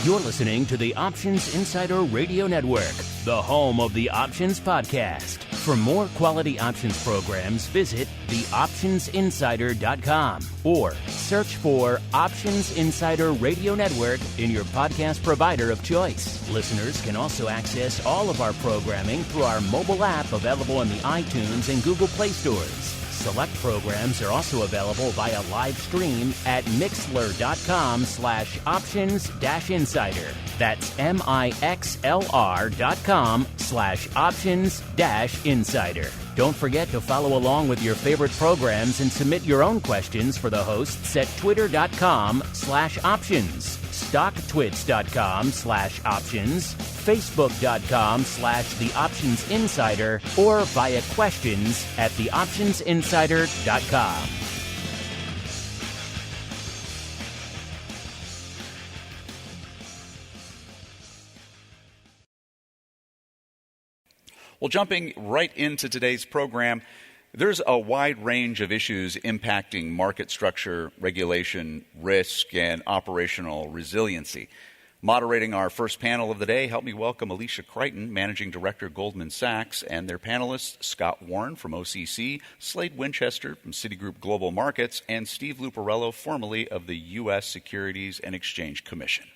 You're listening to the Options Insider Radio Network, the home of the Options Podcast. For more quality options programs, visit theoptionsinsider.com or search for Options Insider Radio Network in your podcast provider of choice. Listeners can also access all of our programming through our mobile app available in the iTunes and Google Play stores. Select programs are also available via live stream at mixlr.com/options-insider. That's mixlr.com/options-insider. Don't forget to follow along with your favorite programs and submit your own questions for the hosts at twitter.com/options, stocktwits.com/options, facebook.com/theoptionsinsider, or via questions at theoptionsinsider.com. Well, jumping right into today's program, there's a wide range of issues impacting market structure, regulation, risk, and operational resiliency. Moderating our first panel of the day, help me welcome Alicia Crighton, Managing Director, Goldman Sachs, and their panelists, Scot Warren from OCC, Slade Winchester from Citigroup Global Markets, and Steve Luparello, formerly of the U.S. Securities and Exchange Commission.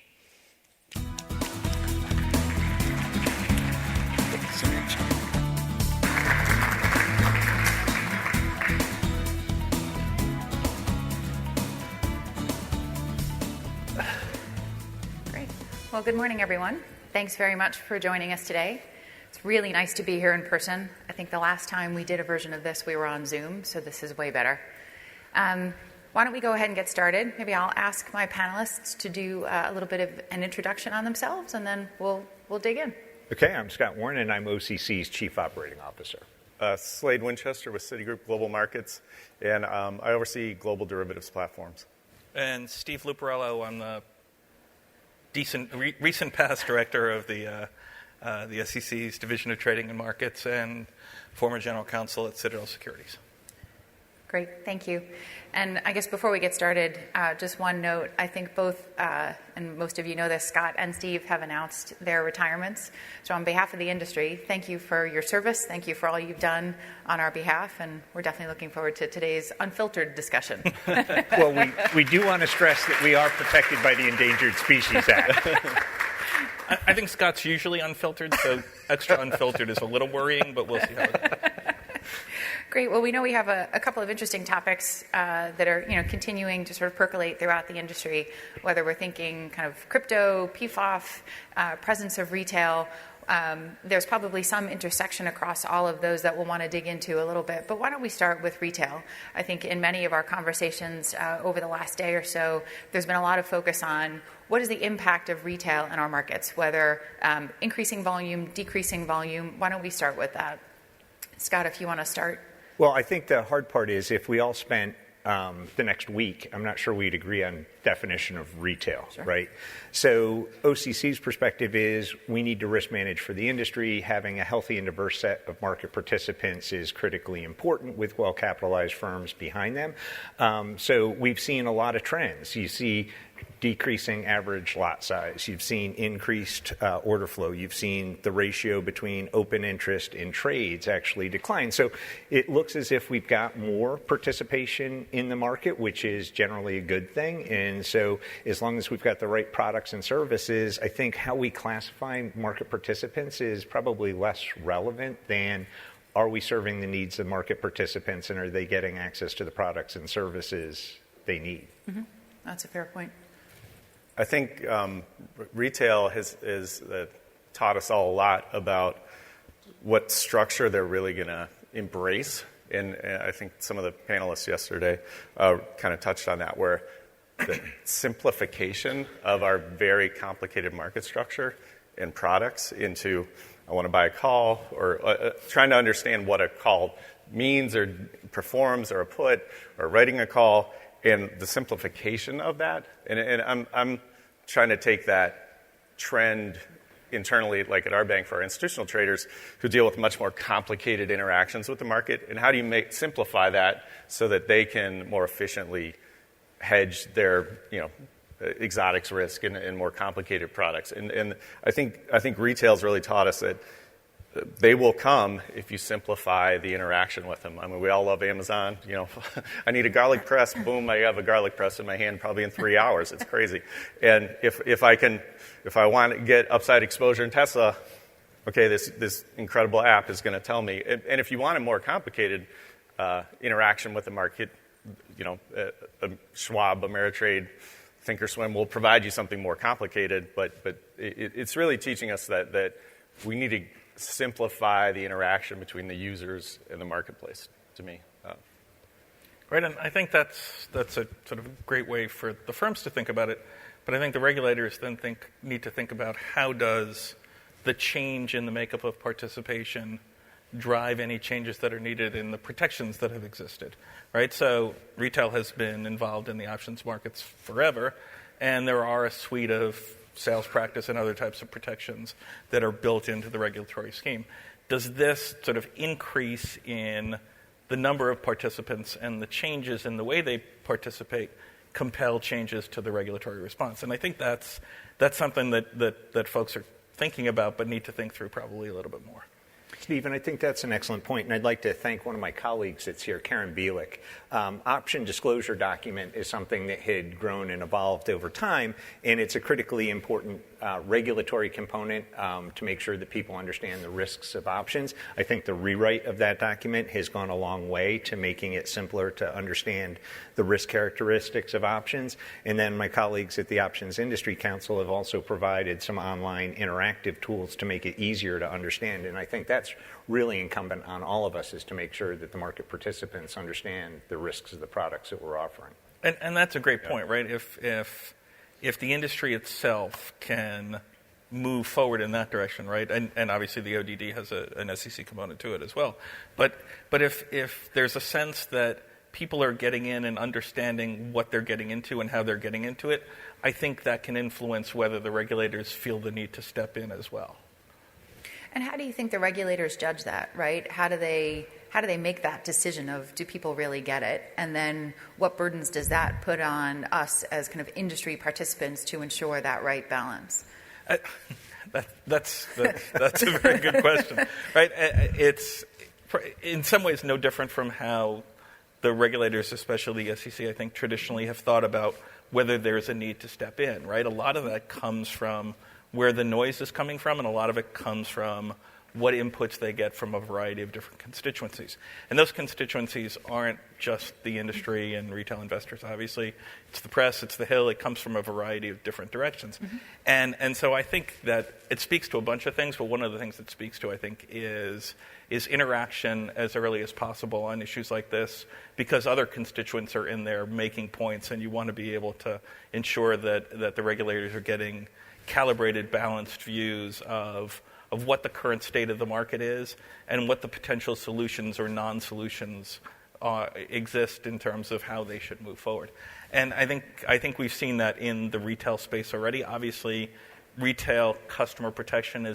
Well, good morning, everyone. Thanks very much for joining us today. It's really nice to be here in person. I think the last time we did a version of this, we were on Zoom, so this is way better. Why don't we go ahead and get started? Maybe I'll ask my panelists to do a little bit of an introduction on themselves, and then we'll dig in. Okay, I'm Scot Warren, and I'm OCC's Chief Operating Officer. Slade Winchester with Citigroup Global Markets, and I oversee global derivatives platforms. And Steve Luparello, I'm the recent past director of the SEC's Division of Trading and Markets and former general counsel at Citadel Securities. Great, thank you. And I guess before we get started, just one note. I think both, and most of you know this, Scot and Steve have announced their retirements. So on behalf of the industry, thank you for your service. Thank you for all you've done on our behalf. And we're definitely looking forward to today's unfiltered discussion. Well, we do want to stress that we are protected by the Endangered Species Act. I think Scott's usually unfiltered, so extra unfiltered is a little worrying, but we'll see how it goes. Great. Well, we know we have a couple of interesting topics that are, continuing to sort of percolate throughout the industry, whether we're thinking kind of crypto, PFOF, presence of retail. There's probably some intersection across all of those that we'll want to dig into a little bit. But why don't we start with retail? I think in many of our conversations over the last day or so, there's been a lot of focus on what is the impact of retail in our markets, whether increasing volume, decreasing volume. Why don't we start with that? Scot, if you want to start. Well, I think the hard part is if we all spent the next week, I'm not sure we'd agree on definition of retail, sure. Right? So OCC's perspective is we need to risk manage for the industry. Having a healthy and diverse set of market participants is critically important with well-capitalized firms behind them. So we've seen a lot of trends. You see decreasing average lot size. You've seen increased order flow. You've seen the ratio between open interest and trades actually decline. So it looks as if we've got more participation in the market, which is generally a good thing. And so as long as we've got the right products and services, I think how we classify market participants is probably less relevant than are we serving the needs of market participants and are they getting access to the products and services they need? Mm-hmm. That's a fair point. I think retail has taught us all a lot about what structure they're really going to embrace. And I think some of the panelists yesterday kind of touched on that, where the simplification of our very complicated market structure and products into, I want to buy a call, or trying to understand what a call means or performs, or a put, or writing a call, and the simplification of that. And I'm trying to take that trend internally, like at our bank, for our institutional traders who deal with much more complicated interactions with the market, and how do you simplify that so that they can more efficiently hedge their exotics risk and more complicated products. And I think retail's really taught us that they will come if you simplify the interaction with them. I mean, we all love Amazon. You know, I need a garlic press. Boom, I have a garlic press in my hand probably in 3 hours. It's crazy. And if I want to get upside exposure in Tesla, okay, this incredible app is going to tell me. And if you want a more complicated interaction with the market, you know, Schwab, Ameritrade, Thinkorswim will provide you something more complicated. But it's really teaching us that we need to simplify the interaction between the users and the marketplace, to me. Right, and I think that's a sort of great way for the firms to think about it. But I think the regulators then need to think about how does the change in the makeup of participation drive any changes that are needed in the protections that have existed, right? So retail has been involved in the options markets forever, and there are a suite of sales practice and other types of protections that are built into the regulatory scheme. Does this sort of increase in the number of participants and the changes in the way they participate compel changes to the regulatory response? And I think that's something that folks are thinking about but need to think through probably a little bit more. Stephen, I think that's an excellent point, and I'd like to thank one of my colleagues that's here, Karen Bielik. Option disclosure document is something that had grown and evolved over time, and it's a critically important regulatory component to make sure that people understand the risks of options. I think the rewrite of that document has gone a long way to making it simpler to understand the risk characteristics of options. And then my colleagues at the Options Industry Council have also provided some online interactive tools to make it easier to understand. And I think that's really incumbent on all of us, is to make sure that the market participants understand the risks of the products that we're offering. And that's a great point, right? If the industry itself can move forward in that direction, right? And obviously the ODD has an SEC component to it as well. But if there's a sense that people are getting in and understanding what they're getting into and how they're getting into it, I think that can influence whether the regulators feel the need to step in as well. And how do you think the regulators judge that, right? How do they make that decision of, do people really get it? And then what burdens does that put on us as kind of industry participants to ensure that right balance? That's a very good question, right? It's in some ways no different from how the regulators, especially the SEC, I think traditionally have thought about whether there's a need to step in, right? A lot of that comes from where the noise is coming from, and a lot of it comes from what inputs they get from a variety of different constituencies. And those constituencies aren't just the industry and retail investors, obviously. It's the press, it's the Hill, it comes from a variety of different directions. Mm-hmm. And so I think that it speaks to a bunch of things, but one of the things it speaks to, I think, is interaction as early as possible on issues like this, because other constituents are in there making points, and you want to be able to ensure that the regulators are getting calibrated, balanced views of what the current state of the market is and what the potential solutions or non-solutions exist in terms of how they should move forward. And I think we've seen that in the retail space already. Obviously, retail customer protection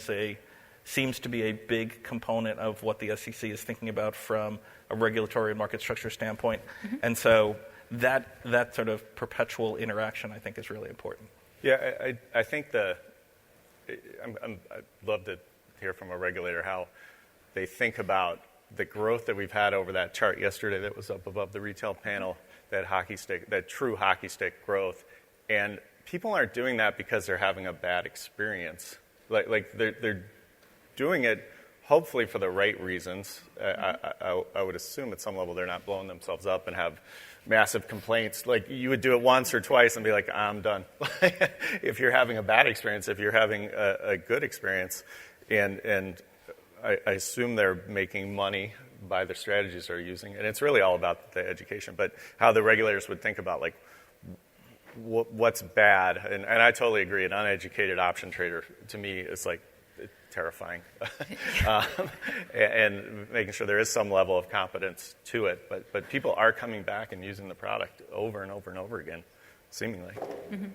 seems to be a big component of what the SEC is thinking about from a regulatory and market structure standpoint. Mm-hmm. And so that sort of perpetual interaction, I think, is really important. Yeah, I think I'd love to hear from a regulator how they think about the growth that we've had over that chart yesterday that was up above the retail panel, that true hockey stick growth. And people aren't doing that because they're having a bad experience. Like they're doing it hopefully for the right reasons. I would assume at some level they're not blowing themselves up and have massive complaints. Like, you would do it once or twice and be like, I'm done. If you're having a bad experience, if you're having a good experience, and I assume they're making money by the strategies they're using, and it's really all about the education, but how the regulators would think about, like, what's bad. And I totally agree. An uneducated option trader, to me, is like terrifying. And making sure there is some level of competence to it. But people are coming back and using the product over and over and over again, seemingly. Mm-hmm.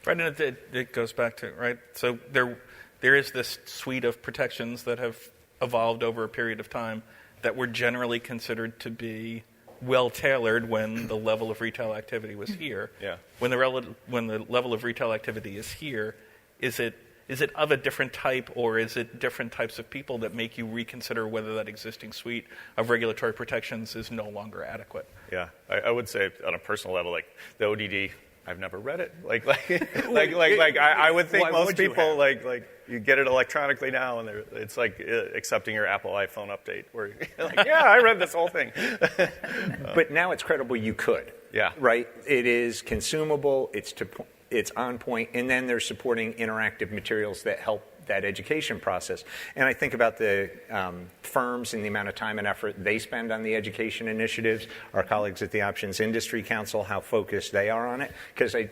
Right, and it goes back to, right, so there is this suite of protections that have evolved over a period of time that were generally considered to be well-tailored when the level of retail activity was here. Yeah. When the level of retail activity is here, is it of a different type, or is it different types of people that make you reconsider whether that existing suite of regulatory protections is no longer adequate? Yeah, I would say on a personal level, like the ODD, I've never read it. I would think most people like you get it electronically now, and it's like accepting your Apple iPhone update, where you're like, yeah, I read this whole thing. But now it's credible you could. Yeah. Right. It is consumable. It's on point, and then they're supporting interactive materials that help that education process. And I think about the firms and the amount of time and effort they spend on the education initiatives, our colleagues at the Options Industry Council, how focused they are on it, because I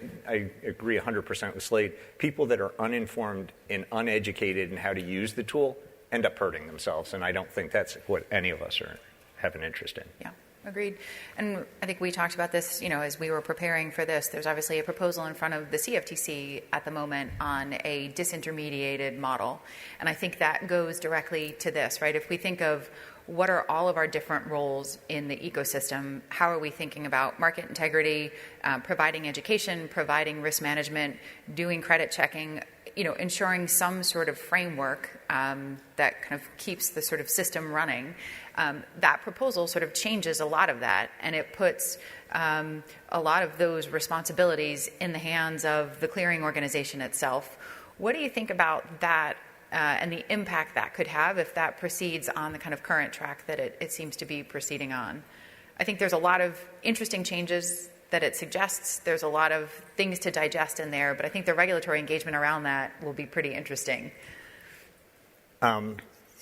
agree 100% with Slade. People that are uninformed and uneducated in how to use the tool end up hurting themselves, and I don't think that's what any of us have an interest in. Yeah. Agreed. And I think we talked about this, as we were preparing for this. There's obviously a proposal in front of the CFTC at the moment on a disintermediated model. And I think that goes directly to this, right? If we think of what are all of our different roles in the ecosystem, how are we thinking about market integrity, providing education, providing risk management, doing credit checking, ensuring some sort of framework that kind of keeps the sort of system running. That proposal sort of changes a lot of that, and it puts a lot of those responsibilities in the hands of the clearing organization itself. What do you think about that and the impact that could have if that proceeds on the kind of current track that it seems to be proceeding on? I think there's a lot of interesting changes that it suggests. There's a lot of things to digest in there, but I think the regulatory engagement around that will be pretty interesting.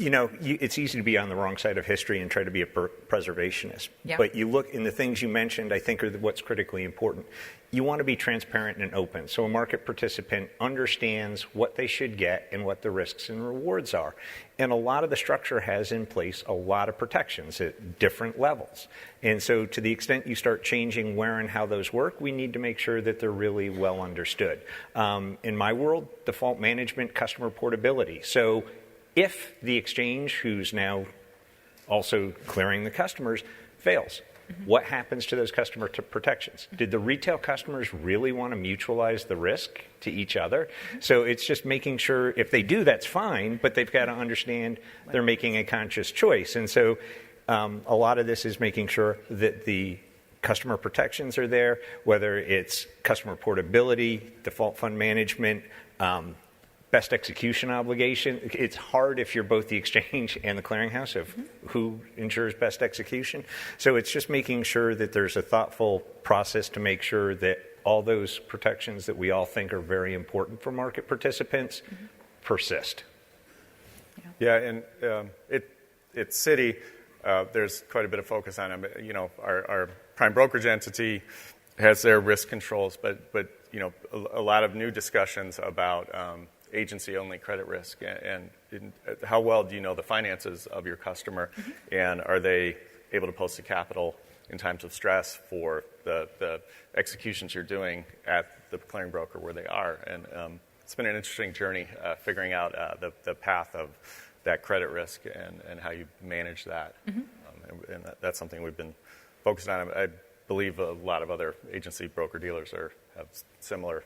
It's easy to be on the wrong side of history and try to be a preservationist. Yeah. But you look in the things you mentioned, I think are what's critically important. You want to be transparent and open, so a market participant understands what they should get and what the risks and rewards are. And a lot of the structure has in place a lot of protections at different levels. And so to the extent you start changing where and how those work, we need to make sure that they're really well understood. In my world, default management, customer portability. So if the exchange, who's now also clearing the customers, fails, what happens to those customer protections? Did the retail customers really want to mutualize the risk to each other? So it's just making sure if they do, that's fine, but they've got to understand they're making a conscious choice. And so a lot of this is making sure that the customer protections are there, whether it's customer portability, default fund management, best execution obligation. It's hard if you're both the exchange and the clearinghouse of who ensures best execution. So it's just making sure that there's a thoughtful process to make sure that all those protections that we all think are very important for market participants persist. Yeah, and at Citi, there's quite a bit of focus on them. Our prime brokerage entity has their risk controls, but a lot of new discussions about agency-only credit risk, and how well do you know the finances of your customer, and are they able to post the capital in times of stress for the executions you're doing at the clearing broker where they are. And it's been an interesting journey figuring out the path of that credit risk and how you manage that. And that's something we've been focused on. I believe a lot of other agency broker-dealers have similar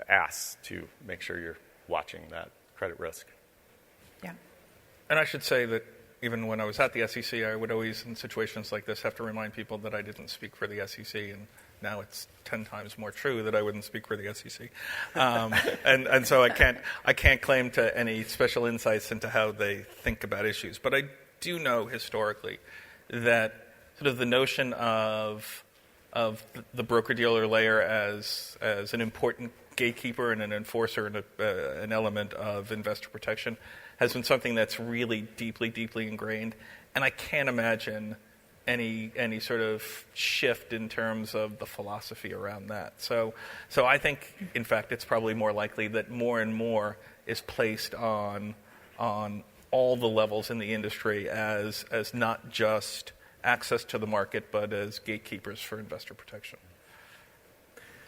asks to make sure you're watching that credit risk. Yeah. And I should say that even when I was at the SEC, I would always, in situations like this, have to remind people that I didn't speak for the SEC, and now it's 10 times more true that I wouldn't speak for the SEC. And so I can't claim to any special insights into how they think about issues. But I do know historically that sort of the notion of the broker-dealer layer as an important gatekeeper and an enforcer and an element of investor protection has been something that's really deeply, deeply ingrained. And I can't imagine any sort of shift in terms of the philosophy around that. So I think, in fact, it's probably more likely that more and more is placed on all the levels in the industry as not just access to the market, but as gatekeepers for investor protection.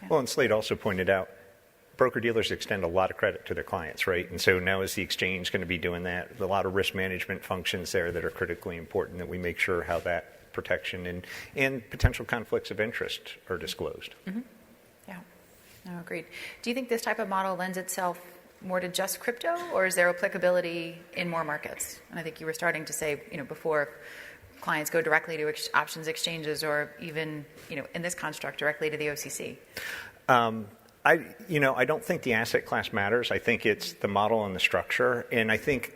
Well, and Slade also pointed out, broker-dealers extend a lot of credit to their clients, right? And so now is the exchange going to be doing that? There's a lot of risk management functions there that are critically important that we make sure how that protection and potential conflicts of interest are disclosed. Mm-hmm. Yeah, no, agreed. Do you think this type of model lends itself more to just crypto, or is there applicability in more markets? And I think you were starting to say, before, clients go directly to options exchanges, or even, in this construct, directly to the OCC. I don't think the asset class matters. I think it's the model and the structure. And I think,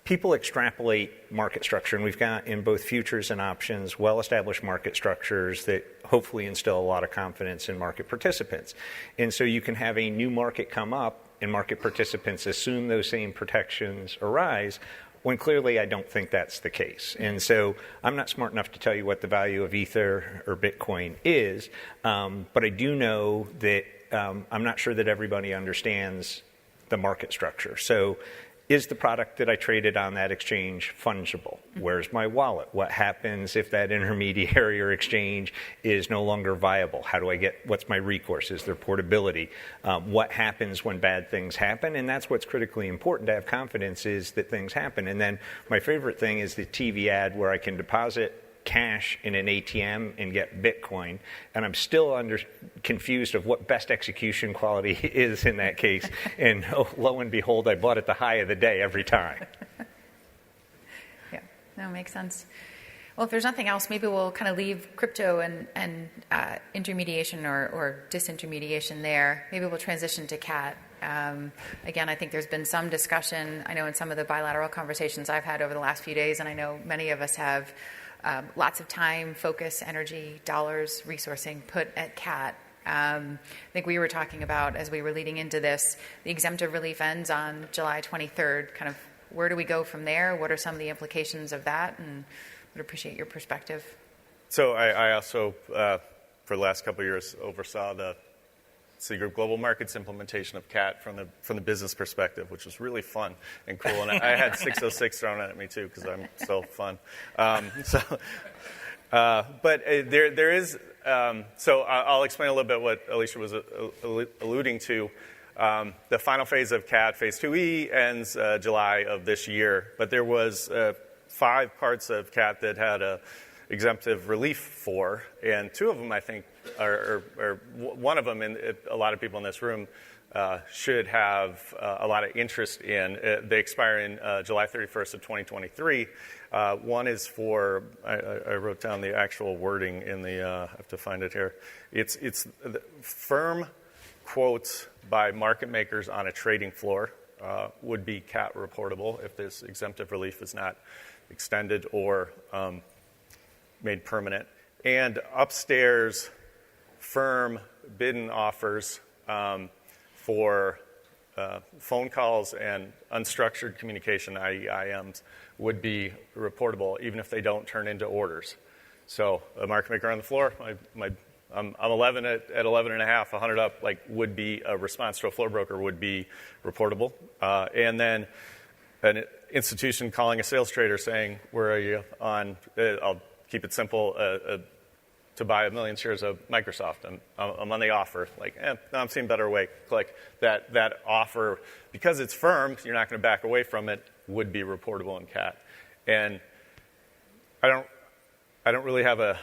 people extrapolate market structure, and we've got in both futures and options well-established market structures that hopefully instill a lot of confidence in market participants. And so you can have a new market come up and market participants assume those same protections arise, when clearly I don't think that's the case. And so I'm not smart enough to tell you what the value of Ether or Bitcoin is, but I do know that I'm not sure that everybody understands the market structure. So is the product that I traded on that exchange fungible? Where's my wallet? What happens if that intermediary or exchange is no longer viable? What's my recourse? Is there portability? What happens when bad things happen? And that's what's critically important to have confidence, is that things happen. And then my favorite thing is the TV ad where I can deposit cash in an ATM and get Bitcoin, and I'm still confused of what best execution quality is in that case. And lo and behold, I bought at the high of the day every time. Yeah, no, makes sense. Well, if there's nothing else, maybe we'll kind of leave crypto and intermediation or disintermediation there. Maybe we'll transition to CAT. Again, I think there's been some discussion, I know in some of the bilateral conversations I've had over the last few days, and I know many of us have, lots of time, focus, energy, dollars, resourcing put at CAT. I think we were talking about, as we were leading into this, the exemptive relief ends on July 23rd. Kind of where do we go from there? What are some of the implications of that? And would appreciate your perspective. So I also, for the last couple of years, oversaw the Citigroup Global Markets implementation of CAT from the business perspective, which was really fun and cool. And I had 606 thrown at me too, because I'm so fun. But there is. So I'll explain a little bit what Alicia was alluding to. The final phase of CAT, Phase 2E, ends July of this year. But there was 5 parts of CAT that had a exemptive relief for, and 2 of them, I think, or one of them, and a lot of people in this room should have a lot of interest in. They expire in July 31st of 2023. One is for, I wrote down the actual wording in the, I have to find it here. It's the firm quotes by market makers on a trading floor would be CAT reportable if this exemptive relief is not extended or made permanent. And upstairs, firm bid-in offers for phone calls and unstructured communication, i.e. IMs, would be reportable even if they don't turn into orders. So a market maker on the floor, I'm 11 at 11 and a half, 100 up, would be a response to a floor broker would be reportable. And then an institution calling a sales trader saying, where are you on, I'll keep it simple, to buy 1 million shares of Microsoft. I'm on the offer. No, I'm seeing better way. Click. That offer, because it's firm, you're not going to back away from it, would be reportable in CAT. And I don't really have a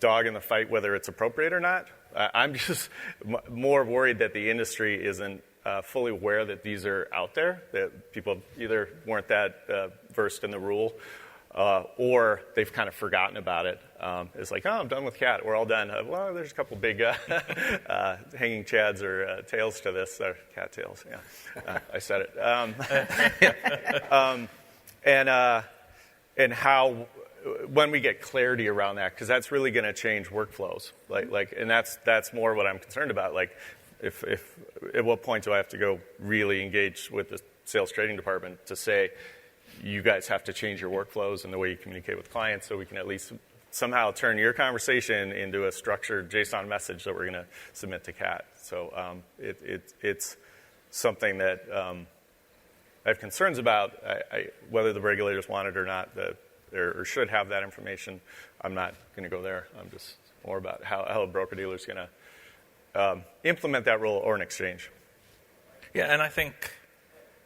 dog in the fight whether it's appropriate or not. I'm just more worried that the industry isn't fully aware that these are out there, that people either weren't that versed in the rule, or they've kind of forgotten about it. It's like, oh, I'm done with CAT. We're all done. Well, there's a couple big hanging chads or tails to this. Cat tails, yeah. I said it. And how, when we get clarity around that, because that's really going to change workflows. And that's more what I'm concerned about. If at what point do I have to go really engage with the sales trading department to say, you guys have to change your workflows and the way you communicate with clients so we can at least somehow turn your conversation into a structured JSON message that we're going to submit to CAT. So it's something that I have concerns about, whether the regulators want it or not, or should have that information. I'm not going to go there. I'm just more about how a broker-dealer is going to implement that rule or an exchange. Yeah, and I think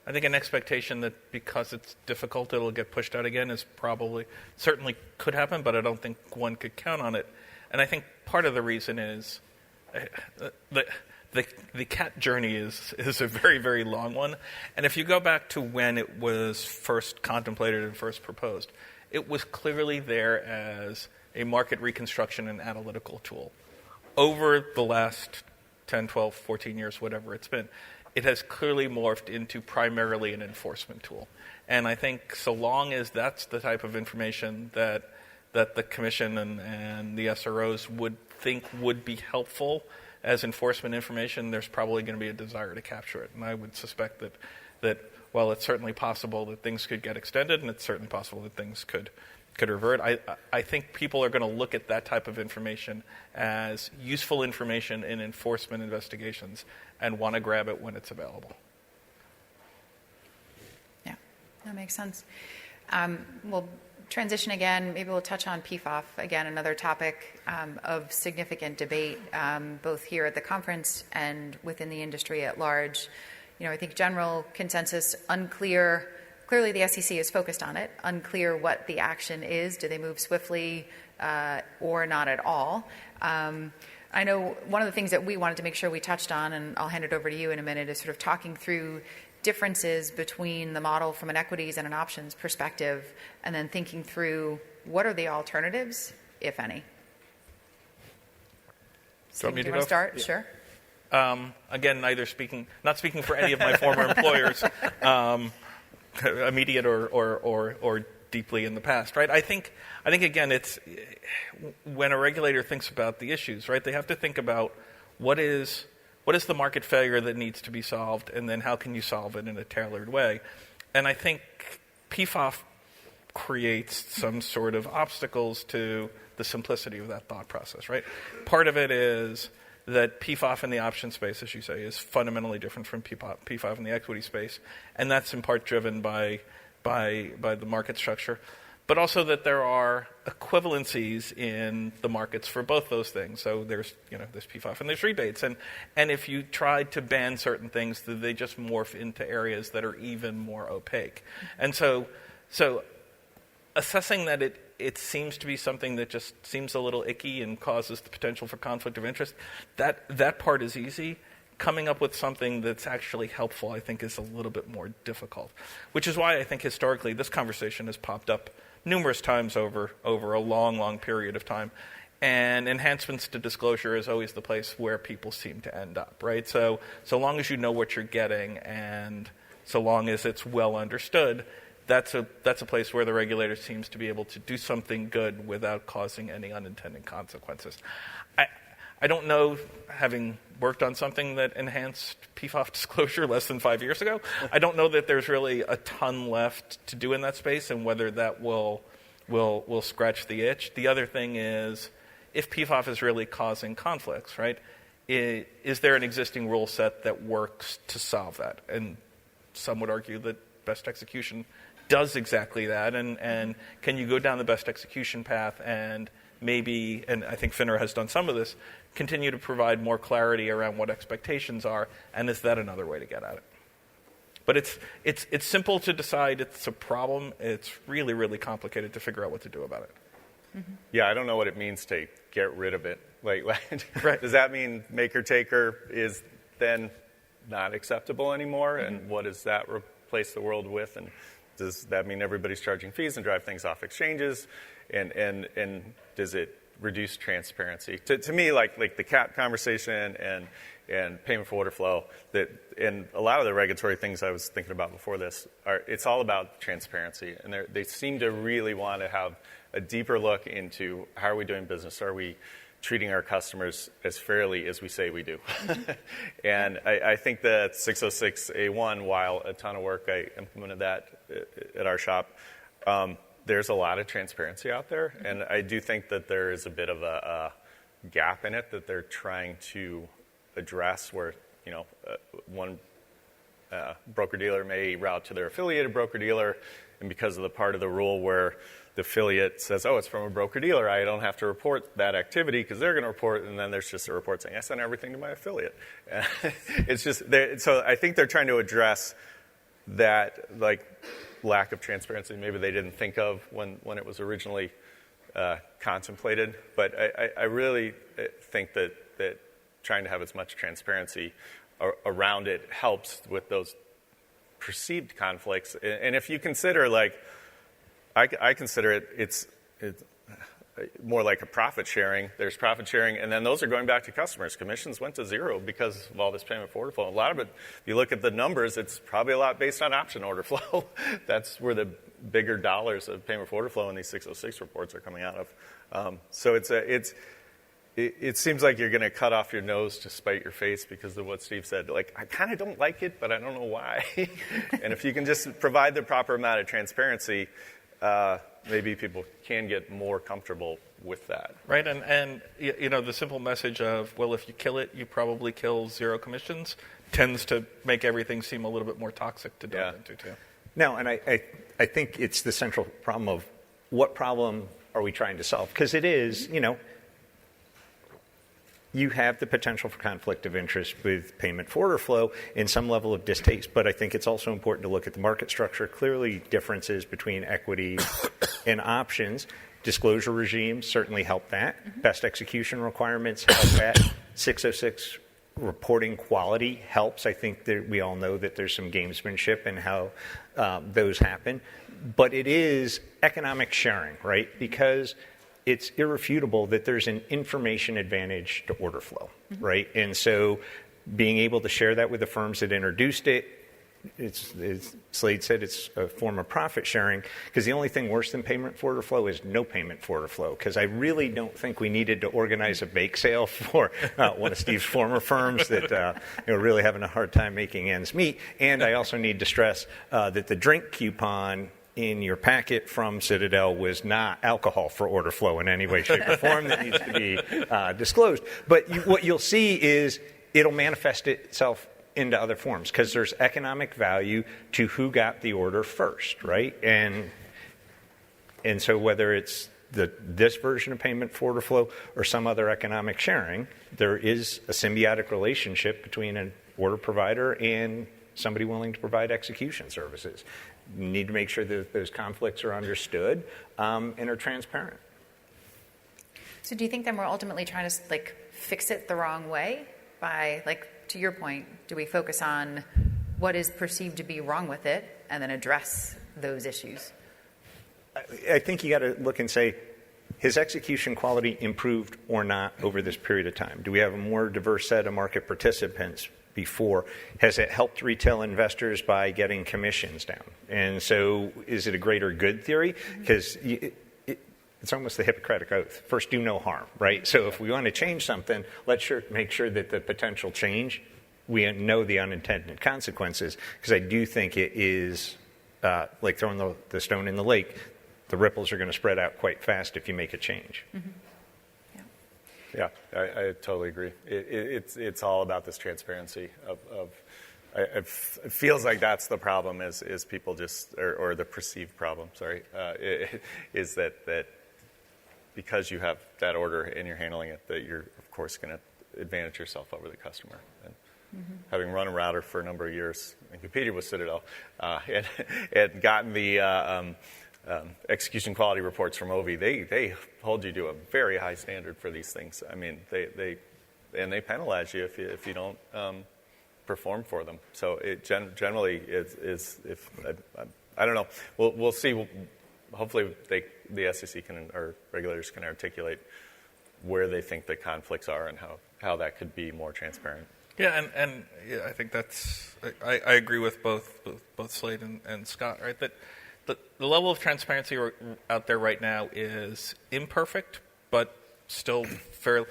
I think an expectation that because it's difficult, it'll get pushed out again is certainly could happen, but I don't think one could count on it. And I think part of the reason is the cat journey is a very, very long one. And if you go back to when it was first contemplated and first proposed, it was clearly there as a market reconstruction and analytical tool. Over the last 10, 12, 14 years, whatever it's been, it has clearly morphed into primarily an enforcement tool. And I think so long as that's the type of information that the Commission and the SROs would think would be helpful as enforcement information, there's probably going to be a desire to capture it. And I would suspect that while it's certainly possible that things could get extended and it's certainly possible that things could revert, I think people are going to look at that type of information as useful information in enforcement investigations and want to grab it when it's available. Yeah, that makes sense. We'll transition again. Maybe we'll touch on PFOF, again, another topic of significant debate, both here at the conference and within the industry at large. I think general consensus, unclear. Clearly, the SEC is focused on it. Unclear what the action is. Do they move swiftly or not at all? I know one of the things that we wanted to make sure we touched on, and I'll hand it over to you in a minute, is sort of talking through differences between the model from an equities and an options perspective, and then thinking through what are the alternatives, if any. So, do you want to start? Yeah. Sure. Again, not speaking for any of my former employers, immediate or deeply in the past, right? I think again, it's when a regulator thinks about the issues, right? They have to think about what is the market failure that needs to be solved, and then how can you solve it in a tailored way? And I think PFOF creates some sort of obstacles to the simplicity of that thought process, right? Part of it is that PFOF in the option space, as you say, is fundamentally different from PFOF in the equity space, and that's in part driven by the market structure, but also that there are equivalencies in the markets for both those things. So there's PFOF and there's rebates, and if you tried to ban certain things, they just morph into areas that are even more opaque. And so assessing that it seems to be something that just seems a little icky and causes the potential for conflict of interest, that part is easy. Coming up with something that's actually helpful, I think, is a little bit more difficult, which is why I think historically this conversation has popped up numerous times over a long, long period of time. And enhancements to disclosure is always the place where people seem to end up, right? So long as you know what you're getting and so long as it's well understood, that's a place where the regulator seems to be able to do something good without causing any unintended consequences. I don't know, having worked on something that enhanced PFOF disclosure less than 5 years ago, I don't know that there's really a ton left to do in that space and whether that will scratch the itch. The other thing is, if PFOF is really causing conflicts, right, is there an existing rule set that works to solve that? And some would argue that best execution does exactly that, and can you go down the best execution path and maybe, and I think FINRA has done some of this, continue to provide more clarity around what expectations are, and is that another way to get at it? But it's simple to decide it's a problem. It's really, really complicated to figure out what to do about it. Mm-hmm. Yeah, I don't know what it means to get rid of it. Like right. Does that mean maker-taker is then not acceptable anymore? Mm-hmm. And what does that replace the world with? And does that mean everybody's charging fees and drive things off exchanges? And does it reduce transparency? To me, like the CAP conversation and payment for order flow, and a lot of the regulatory things I was thinking about before this, it's all about transparency. And they seem to really want to have a deeper look into how are we doing business? Are we treating our customers as fairly as we say we do? And I think that 606A1, while a ton of work, I implemented that at our shop, there's a lot of transparency out there, and I do think that there is a bit of a gap in it that they're trying to address where, one broker-dealer may route to their affiliated broker-dealer, and because of the part of the rule where the affiliate says, oh, it's from a broker-dealer, I don't have to report that activity because they're going to report, and then there's just a report saying, I sent everything to my affiliate. It's just, so I think they're trying to address that like lack of transparency maybe they didn't think of when it was originally contemplated. But I really think that trying to have as much transparency around it helps with those perceived conflicts. And if you consider, like, I consider it's more like a profit sharing. There's profit sharing, and then those are going back to customers. Commissions went to zero because of all this payment for order flow. A lot of it, if you look at the numbers, it's probably a lot based on option order flow. That's where the bigger dollars of payment for order flow in these 606 reports are coming out of. So it seems like you're going to cut off your nose to spite your face because of what Steve said. Like, I kind of don't like it, but I don't know why. And if you can just provide the proper amount of transparency, maybe people can get more comfortable with that. Right, and the simple message of, well, if you kill it, you probably kill zero commissions, tends to make everything seem a little bit more toxic to delve into, too. No, and I think it's the central problem of what problem are we trying to solve? Because it is, you have the potential for conflict of interest with payment for order flow and some level of distaste, but I think it's also important to look at the market structure. Clearly, differences between equity and options. Disclosure regimes certainly help that. Best execution requirements help that. 606 reporting quality helps. I think that we all know that there's some gamesmanship in how those happen. But it is economic sharing, right? Because it's irrefutable that there's an information advantage to order flow, right? And so being able to share that with the firms that introduced it, it's Slade said it's a form of profit sharing, because the only thing worse than payment for order flow is no payment for order flow, because I really don't think we needed to organize a bake sale for one of Steve's former firms that really having a hard time making ends meet. And I also need to stress that the drink coupon in your packet from Citadel was not alcohol for order flow in any way, shape, or form that needs to be disclosed. But what you'll see is it'll manifest itself into other forms because there's economic value to who got the order first, right? And so whether it's this version of payment for order flow or some other economic sharing, there is a symbiotic relationship between an order provider and somebody willing to provide execution services. You need to make sure that those conflicts are understood and are transparent. So do you think then we're ultimately trying to fix it the wrong way by, to your point, do we focus on what is perceived to be wrong with it and then address those issues? I think you got to look and say, has execution quality improved or not over this period of time? Do we have a more diverse set of market participants before? Has it helped retail investors by getting commissions down? And so is it a greater good theory? Because it's almost the Hippocratic Oath. First, do no harm, right? So if we want to change something, let's make sure that the potential change, we know the unintended consequences, because I do think it is like throwing the stone in the lake. The ripples are going to spread out quite fast if you make a change. Mm-hmm. Yeah, I totally agree. It's all about this transparency it feels like that's the problem is people just, or the perceived problem, sorry, is that because you have that order and you're handling it, that you're, of course, going to advantage yourself over the customer. And having run a router for a number of years and competed with Citadel and gotten the execution quality reports from OV, they hold you to a very high standard for these things. I mean, they penalize you if you don't perform for them. So it generally is if I don't know. We'll see. Hopefully, the SEC or regulators can articulate where they think the conflicts are and how that could be more transparent. Yeah, and I think that's I agree with both Slade and Scott, right? That the level of transparency out there right now is imperfect, but still fairly.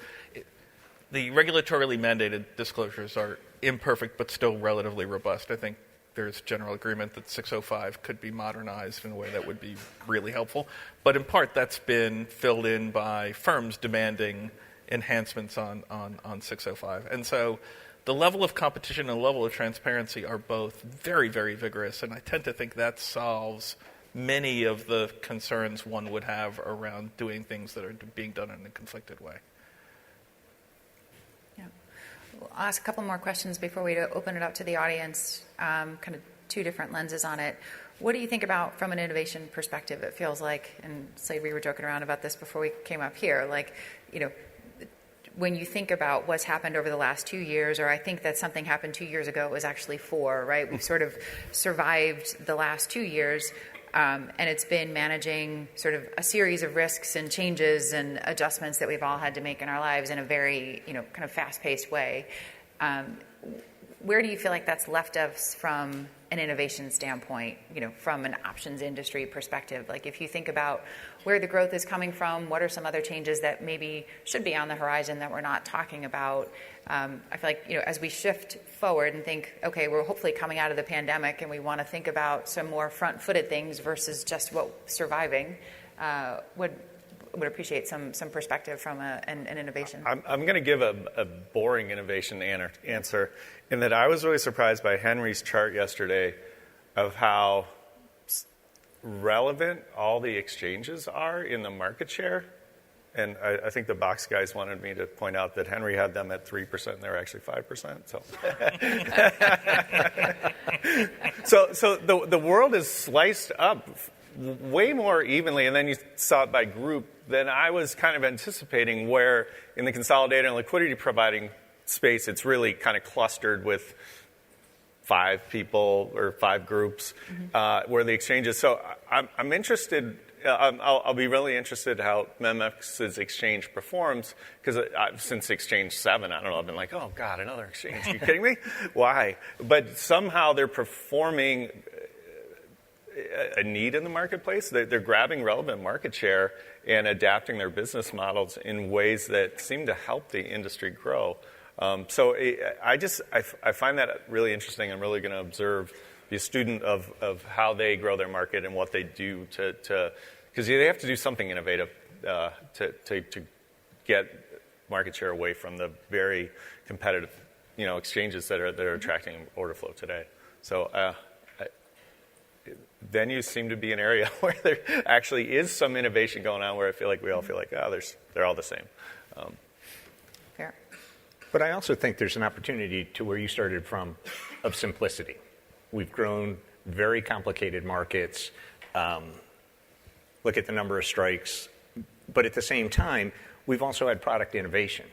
The regulatorily mandated disclosures are imperfect, but still relatively robust. I think there's general agreement that 605 could be modernized in a way that would be really helpful. But in part, that's been filled in by firms demanding enhancements on 605. And so the level of competition and the level of transparency are both very, very vigorous, and I tend to think that solves many of the concerns one would have around doing things that are being done in a conflicted way. Yeah. We'll ask a couple more questions before we open it up to the audience, kind of two different lenses on it. What do you think about from an innovation perspective? It feels like, and Slade, we were joking around about this before we came up here, like, when you think about what's happened over the last 2 years, or I think that something happened 2 years ago, it was actually 4, right? We've sort of survived the last 2 years, and it's been managing sort of a series of risks and changes and adjustments that we've all had to make in our lives in a very, kind of fast-paced way. Where do you feel like that's left us from an innovation standpoint, from an options industry perspective? Like, if you think about where the growth is coming from, what are some other changes that maybe should be on the horizon that we're not talking about? I feel like, as we shift forward and think, okay, we're hopefully coming out of the pandemic and we want to think about some more front-footed things versus just surviving, would appreciate some perspective from an innovation. I'm going to give a boring innovation answer in that I was really surprised by Henry's chart yesterday of how relevant all the exchanges are in the market share. And I think the box guys wanted me to point out that Henry had them at 3% and they're actually 5%. So the world is sliced up way more evenly, and then you saw it by group than I was kind of anticipating, where in the consolidated and liquidity providing space, it's really kind of clustered with 5 people or 5 groups, where the exchanges. So I'm interested. I'll be really interested how MEMX's exchange performs, because since Exchange 7, I don't know, I've been like, oh God, another exchange. Are you kidding me? Why? But somehow they're performing a need in the marketplace. They're grabbing relevant market share and adapting their business models in ways that seem to help the industry grow. So I find that really interesting. I'm really going to observe, be a student of how they grow their market and what they do to because they have to do something innovative to get market share away from the very competitive, exchanges that are attracting order flow today. So venues seem to be an area where there actually is some innovation going on, where I feel like we all feel like, they're all the same. Fair. But I also think there's an opportunity to where you started from, of simplicity. We've grown very complicated markets. Look at the number of strikes. But at the same time, we've also had product innovation.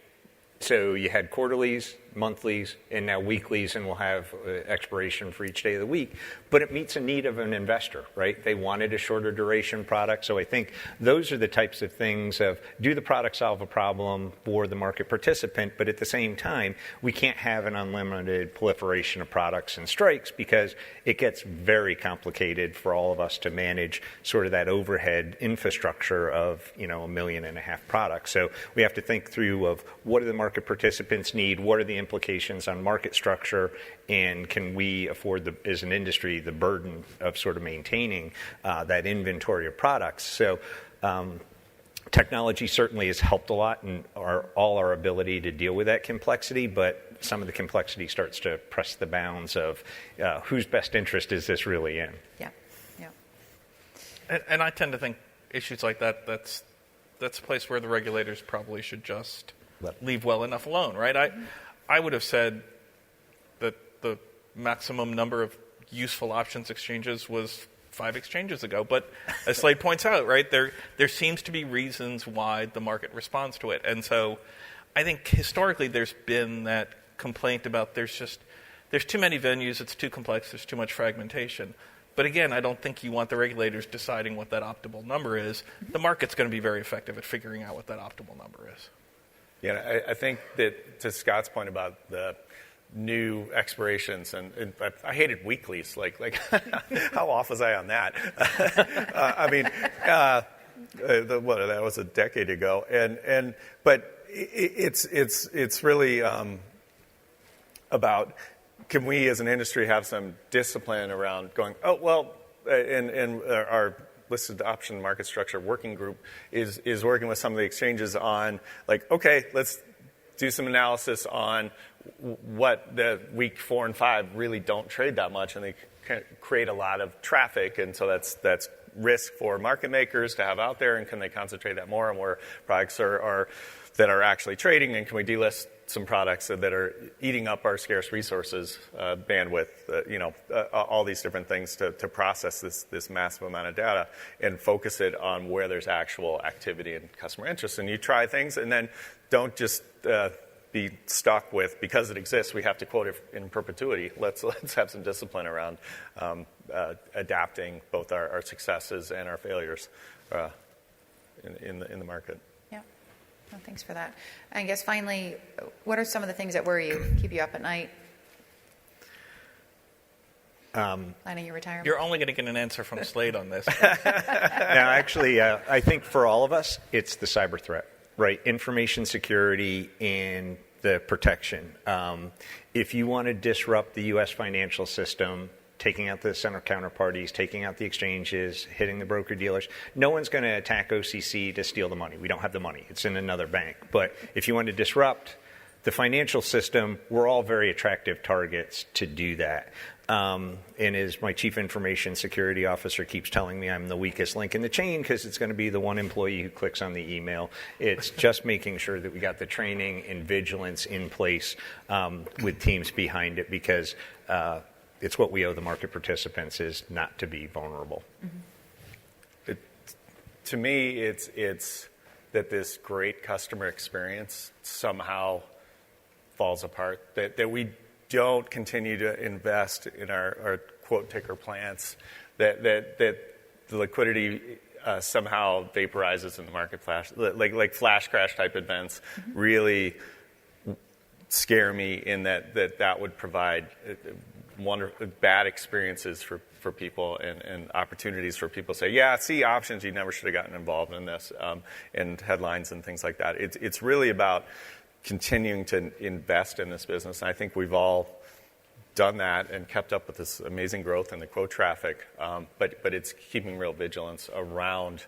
So you had quarterlies, monthlies, and now weeklies, and we'll have expiration for each day of the week. But it meets a need of an investor, right? They wanted a shorter duration product. So I think those are the types of things of, do the product solve a problem for the market participant? But at the same time, we can't have an unlimited proliferation of products and strikes, because it gets very complicated for all of us to manage sort of that overhead infrastructure of, 1.5 million products. So we have to think through of, what do the market participants need? What are the implications on market structure? And can we afford, as an industry, the burden of sort of maintaining that inventory of products? So technology certainly has helped a lot in all our ability to deal with that complexity, but some of the complexity starts to press the bounds of whose best interest is this really in? Yeah. And I tend to think issues like that, that's a place where the regulators probably should just leave well enough alone, right? I would have said that the maximum number of useful options exchanges was 5 exchanges ago. But as Slade points out, right, there seems to be reasons why the market responds to it. And so I think historically there's been that complaint about there's too many venues, it's too complex, there's too much fragmentation. But again, I don't think you want the regulators deciding what that optimal number is. The market's going to be very effective at figuring out what that optimal number is. Yeah, I think that, to Scott's point about the new expirations, and I hated weeklies. Like how off was I on that? That was a decade ago, but it's really about, can we as an industry have some discipline around going, and our listed option market structure working group is working with some of the exchanges on, like, okay, let's do some analysis on what the week 4 and 5 really don't trade that much, and they create a lot of traffic, and so that's risk for market makers to have out there, and can they concentrate that more on where products are that are actually trading, and can we delist some products that are eating up our scarce resources, bandwidth, all these different things to process this massive amount of data and focus it on where there's actual activity and customer interest. And you try things, and then don't just be stuck with, because it exists, we have to quote it in perpetuity. Let's have some discipline around adapting both our successes and our failures in the market. Well, thanks for that. I guess finally, what are some of the things that worry you, keep you up at night? Planning your retirement? You're only going to get an answer from Slade on this. Now, actually, I think for all of us, it's the cyber threat, right? Information security and the protection. If you want to disrupt the U.S. financial system, taking out the center counterparties, taking out the exchanges, hitting the broker-dealers. No one's going to attack OCC to steal the money. We don't have the money. It's in another bank. But if you want to disrupt the financial system, we're all very attractive targets to do that. And as my chief information security officer keeps telling me, I'm the weakest link in the chain because it's going to be the one employee who clicks on the email. It's just making sure that we got the training and vigilance in place with teams behind it, because it's what we owe the market participants, is not to be vulnerable. Mm-hmm. To me, it's that this great customer experience somehow falls apart, that we don't continue to invest in our quote taker plants, that the liquidity somehow vaporizes in the market flash, like flash crash type events really scare me in that would provide bad experiences for people and opportunities for people to say, yeah, see, options, you never should have gotten involved in this, and headlines and things like that. It's really about continuing to invest in this business. And I think we've all done that and kept up with this amazing growth in the quote traffic, but it's keeping real vigilance around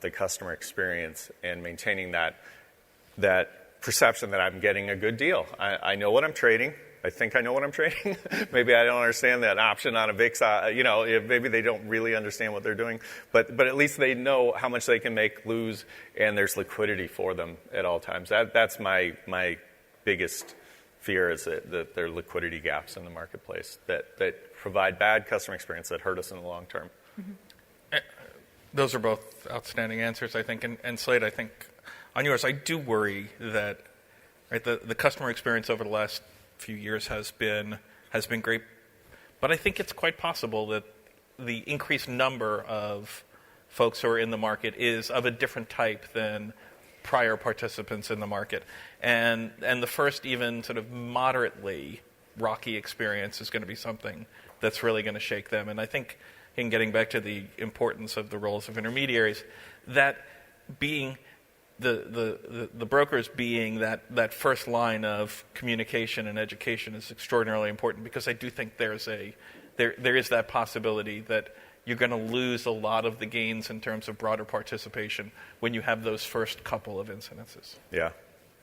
the customer experience and maintaining that perception that I'm getting a good deal. I know what I'm trading. I think I know what I'm trading. Maybe I don't understand that option on a VIX. Maybe they don't really understand what they're doing. But at least they know how much they can make, lose, and there's liquidity for them at all times. That's my biggest fear, is that there are liquidity gaps in the marketplace that provide bad customer experience that hurt us in the long term. Mm-hmm. Those are both outstanding answers, I think. And Slade, I think on yours, I do worry that the customer experience over the last few years has been great, but I think it's quite possible that the increased number of folks who are in the market is of a different type than prior participants in the market, and the first even sort of moderately rocky experience is going to be something that's really going to shake them. And I think, in getting back to the importance of the roles of intermediaries, that being the brokers being that first line of communication and education is extraordinarily important, because I do think there is that possibility that you're going to lose a lot of the gains in terms of broader participation when you have those first couple of incidences. Yeah,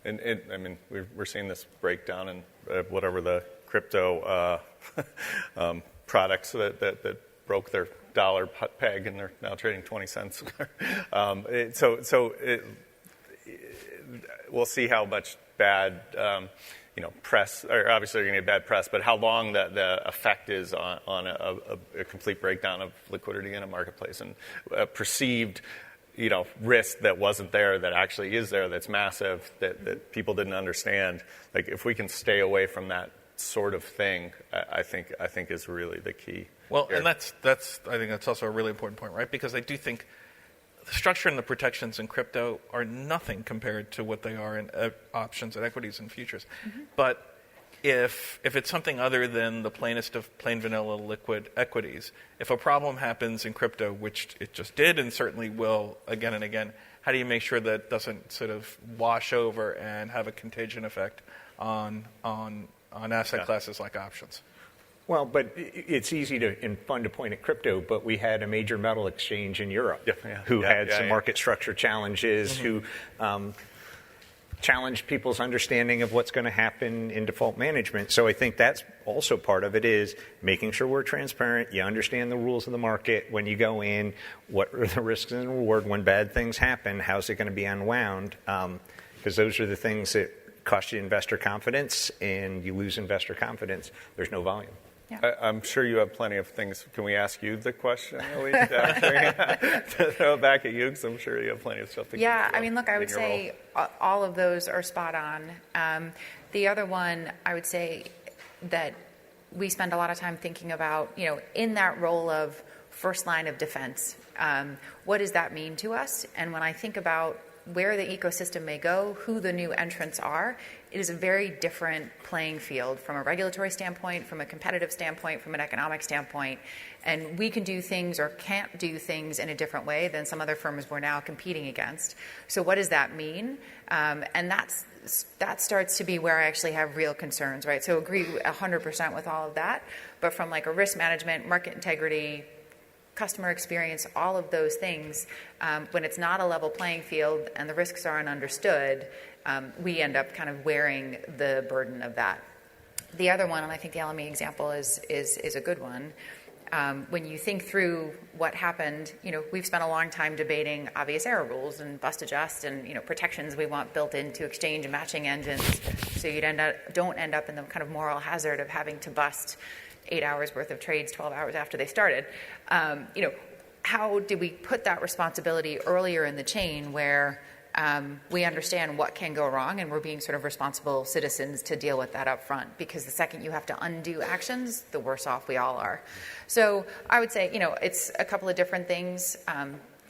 and I mean, we're seeing this breakdown in whatever the crypto products that broke their dollar peg and they're now trading 20 cents. We'll see how much bad press, or obviously you're going to get bad press, but how long the effect is on a complete breakdown of liquidity in a marketplace, and perceived risk that wasn't there that actually is there, that's massive, that people didn't understand. Like, if we can stay away from that sort of thing, I think is really the key. Well, here. And I think that's also a really important point, right? Because I do think the structure and the protections in crypto are nothing compared to what they are in options and equities and futures. Mm-hmm. But if it's something other than the plainest of plain vanilla liquid equities, if a problem happens in crypto, which it just did and certainly will again and again, how do you make sure that it doesn't sort of wash over and have a contagion effect on asset classes like options? Well, but it's easy and fun to point at crypto, but we had a major metal exchange in Europe who had some market structure challenges, who challenged people's understanding of what's going to happen in default management. So I think that's also part of it, is making sure we're transparent. You understand the rules of the market when you go in. What are the risks and reward when bad things happen? How's it going to be unwound? because those are the things that cost you investor confidence, and you lose investor confidence, there's no volume. Yeah. I'm sure you have plenty of things. Can we ask you the question, Alicia? To throw it back at you, because I'm sure you have plenty of stuff to Yeah, I mean, look, I would say all of those are spot on. The other one, I would say that we spend a lot of time thinking about, in that role of first line of defense, what does that mean to us? And when I think about where the ecosystem may go, who the new entrants are, it is a very different playing field from a regulatory standpoint, from a competitive standpoint, from an economic standpoint. And we can do things or can't do things in a different way than some other firms we're now competing against. So what does that mean? And that starts to be where I actually have real concerns, right? So agree 100% with all of that. But from like a risk management, market integrity, customer experience, all of those things, when it's not a level playing field and the risks aren't understood, we end up kind of wearing the burden of that. The other one, and I think the LME example is a good one. When you think through what happened, we've spent a long time debating obvious error rules and bust adjust and protections we want built into exchange and matching engines, so you don't end up in the kind of moral hazard of having to bust 8 hours worth of trades 12 hours after they started. How did we put that responsibility earlier in the chain where we understand what can go wrong and we're being sort of responsible citizens to deal with that up front? Because the second you have to undo actions, the worse off we all are. So I would say, it's a couple of different things.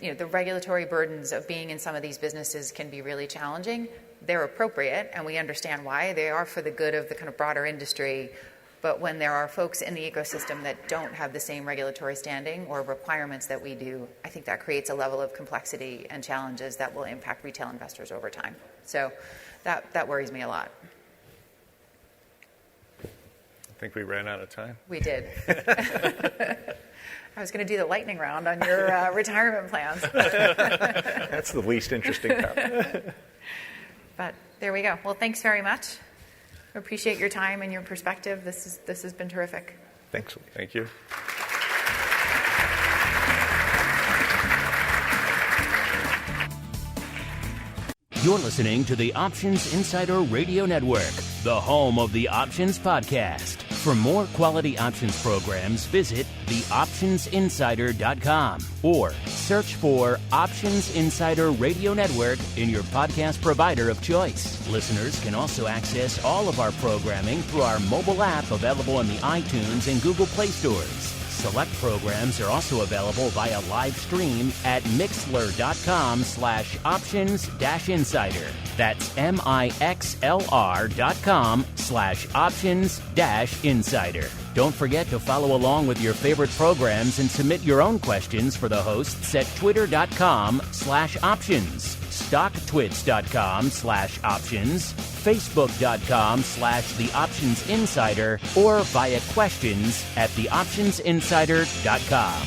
The regulatory burdens of being in some of these businesses can be really challenging. They're appropriate, and we understand why. They are for the good of the kind of broader industry. But when there are folks in the ecosystem that don't have the same regulatory standing or requirements that we do, I think that creates a level of complexity and challenges that will impact retail investors over time. So that worries me a lot. I think we ran out of time. We did. I was going to do the lightning round on your retirement plans. That's the least interesting topic. But there we go. Well, thanks very much. I appreciate your time and your perspective. This has been terrific. Thanks. Thank you. You're listening to the Options Insider Radio Network, the home of the Options Podcast. For more quality options programs, visit theoptionsinsider.com or search for Options Insider Radio Network in your podcast provider of choice. Listeners can also access all of our programming through our mobile app available in the iTunes and Google Play stores. Select programs are also available via live stream at mixlr.com/options-insider. That's mixlr.com/options-insider. Don't forget to follow along with your favorite programs and submit your own questions for the hosts at twitter.com/options, stocktwits.com/options, facebook.com/theoptionsinsider, or via questions@theoptionsinsider.com.